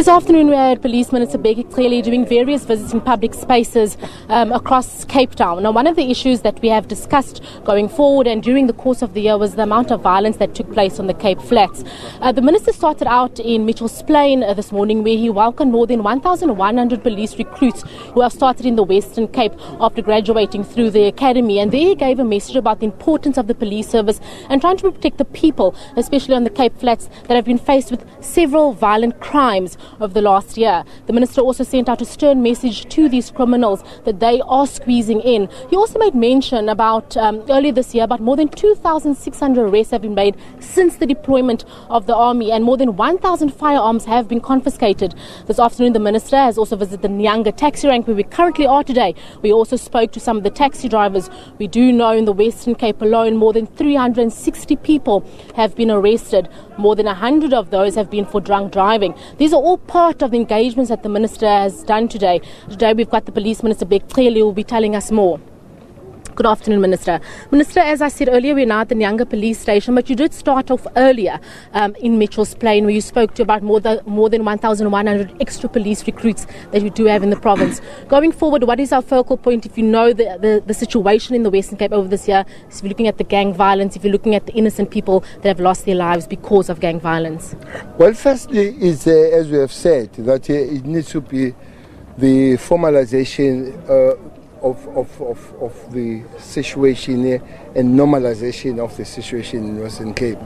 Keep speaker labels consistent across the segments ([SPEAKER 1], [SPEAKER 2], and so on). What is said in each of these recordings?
[SPEAKER 1] This afternoon we had Police Minister Bheki Cele doing various visits in public spaces across Cape Town. Now, one of the issues that we have discussed going forward and during the course of the year was the amount of violence that took place on the Cape Flats. The Minister started out in Mitchell's Plain this morning, where he welcomed more than 1,100 police recruits who have started in the Western Cape after graduating through the academy. And there he gave a message about the importance of the police service and trying to protect the people, especially on the Cape Flats, that have been faced with several violent crimes of the last year. The Minister also sent out a stern message to these criminals that they are squeezing in. He also made mention about earlier this year about more than 2,600 arrests have been made since the deployment of the army, and more than 1,000 firearms have been confiscated. This afternoon the Minister has also visited the Nyanga taxi rank where we currently are today. We also spoke to some of the taxi drivers. We do know in the Western Cape alone more than 360 people have been arrested. More than 100 of those have been for drunk driving. These are all part of the engagements that the Minister has done today. Today we've got the Police Minister Bheki Cele who will be telling us more. Good afternoon, Minister. Minister, as I said earlier, we're now at the Nyanga police station, but you did start off earlier in Mitchell's Plain, where you spoke to about more than 1,100 extra police recruits that you do have in the province. Going forward, what is our focal point if you know the situation in the Western Cape over this year? If you're looking at the gang violence, if you're looking at the innocent people that have lost their lives because of gang violence?
[SPEAKER 2] Well, firstly, is as we have said, that it needs to be the formalization of the situation here and normalization of the situation in Western Cape.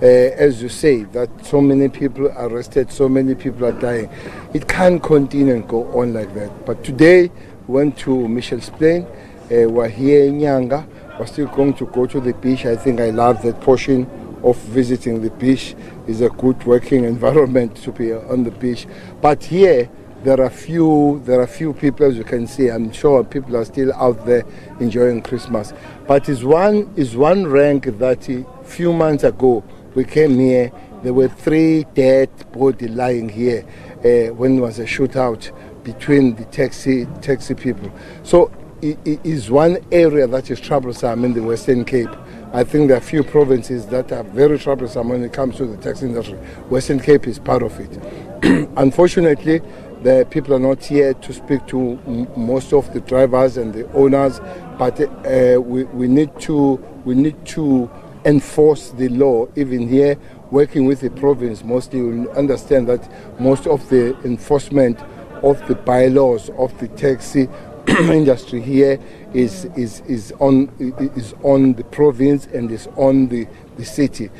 [SPEAKER 2] As you say, that so many people are arrested, so many people are dying. It can't continue and go on like that. But today, we went to Mitchell's Plain. We're here in Nyanga. We're still going to go to the beach. I think I love that portion of visiting the beach. It's a good working environment to be on the beach. But here, there are few people, as you can see. I'm sure people are still out there enjoying Christmas. But is one rank that a few months ago we came here, there were 3 dead bodies lying here when there was a shootout between the taxi people. So it is one area that is troublesome in the Western Cape. I think there are few provinces that are very troublesome when it comes to the taxi industry. Western Cape is part of it. Unfortunately, the people are not here to speak to most of the drivers and the owners, but we need to enforce the law. Even here, working with the province, mostly you understand that most of the enforcement of the bylaws of the taxi industry here is on the province and is on the city.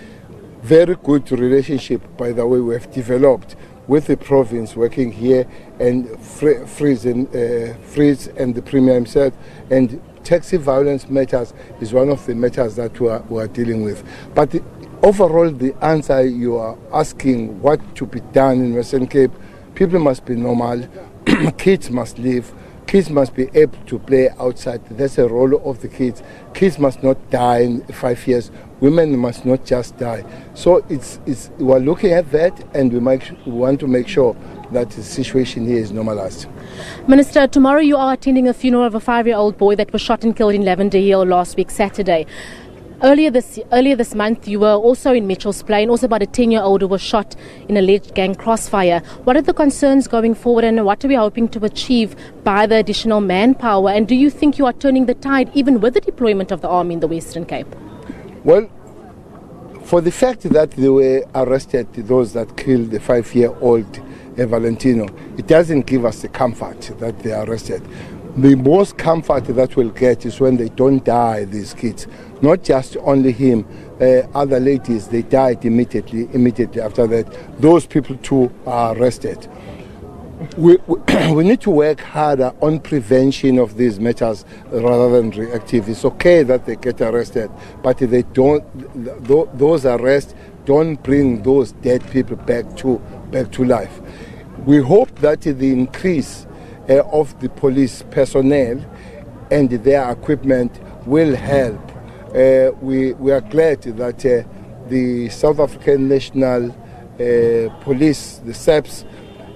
[SPEAKER 2] Very good relationship, by the way, we have developed with the province working here, and Freeze and the Premier himself. And taxi violence matters is one of the matters that we are dealing with. But overall, the answer you are asking, what to be done in Western Cape, people must be normal, kids must live, kids must be able to play outside. That's a role of the kids. Kids must not die in 5 years. Women must not just die. So we're looking at that, and we want to make sure that the situation here is normalized.
[SPEAKER 1] Minister, tomorrow you are attending a funeral of a 5-year-old boy that was shot and killed in Lavender Hill last week, Saturday. Earlier this month, you were also in Mitchell's Plain, also about a 10-year-old who was shot in alleged gang crossfire. What are the concerns going forward, and what are we hoping to achieve by the additional manpower? And do you think you are turning the tide even with the deployment of the army in the Western Cape?
[SPEAKER 2] Well, for the fact that they were arrested, those that killed the 5-year-old Valentino, it doesn't give us the comfort that they are arrested. The most comfort that we'll get is when they don't die, these kids. Not just only him, other ladies, they died immediately after that. Those people too are arrested. We need to work harder on prevention of these matters rather than reactive. It's okay that they get arrested, but they don't. Those arrests don't bring those dead people back to life. We hope that the increase of the police personnel and their equipment will help. We are glad that the South African National Police, the SABC,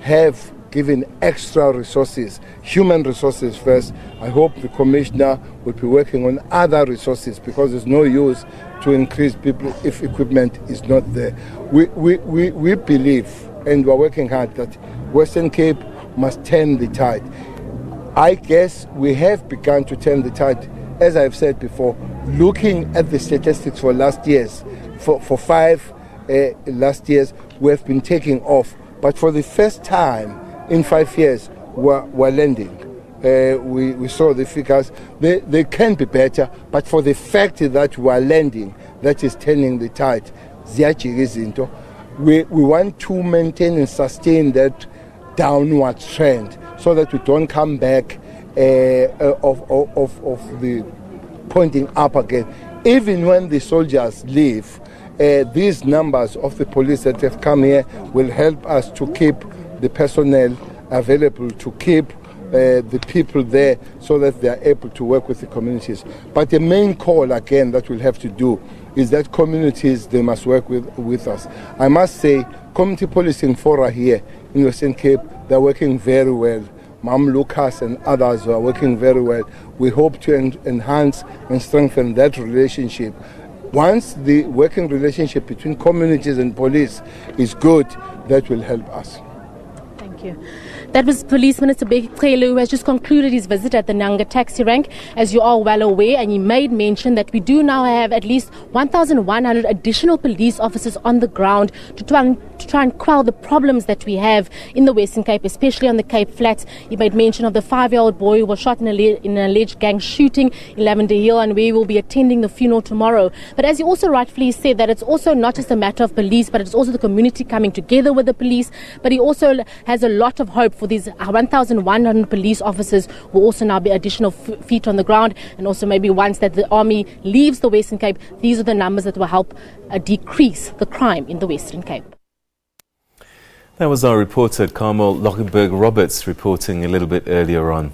[SPEAKER 2] have given extra resources, human resources first. I hope the Commissioner will be working on other resources, because there's no use to increase people if equipment is not there. We believe and we're working hard that Western Cape must turn the tide. I guess we have begun to turn the tide, as I've said before, looking at the statistics for last years. For 5 last years, we have been taking off. But for the first time in 5 years, we're landing. We saw the figures. They can be better, but for the fact that we're landing, that is turning the tide. We want to maintain and sustain that downward trend so that we don't come back of the pointing up again. Even when the soldiers leave, these numbers of the police that have come here will help us to keep the personnel available, to keep the people there so that they are able to work with the communities. But the main call again that we'll have to do is that communities, they must work with us. I must say, community policing fora here in Western Cape, they're working very well. Mam Lucas and others are working very well. We hope to enhance and strengthen that relationship. Once the working relationship between communities and police is good, that will help us.
[SPEAKER 1] Thank you. That was Police Minister Bheki Cele, who has just concluded his visit at the Nanga taxi rank, as you are well aware, and he made mention that we do now have at least 1,100 additional police officers on the ground to try and quell the problems that we have in the Western Cape, especially on the Cape Flats. He made mention of the 5-year-old boy who was shot in an alleged gang shooting in Lavender Hill, and we will be attending the funeral tomorrow. But as he also rightfully said, that it's also not just a matter of police, but it's also the community coming together with the police. But he also has a lot of hope for these 1,100 police officers will also now be additional feet on the ground, and also maybe once that the army leaves the Western Cape, these are the numbers that will help decrease the crime in the Western Cape.
[SPEAKER 3] That was our reporter Carmel Loggenberg-Roberts reporting a little bit earlier on.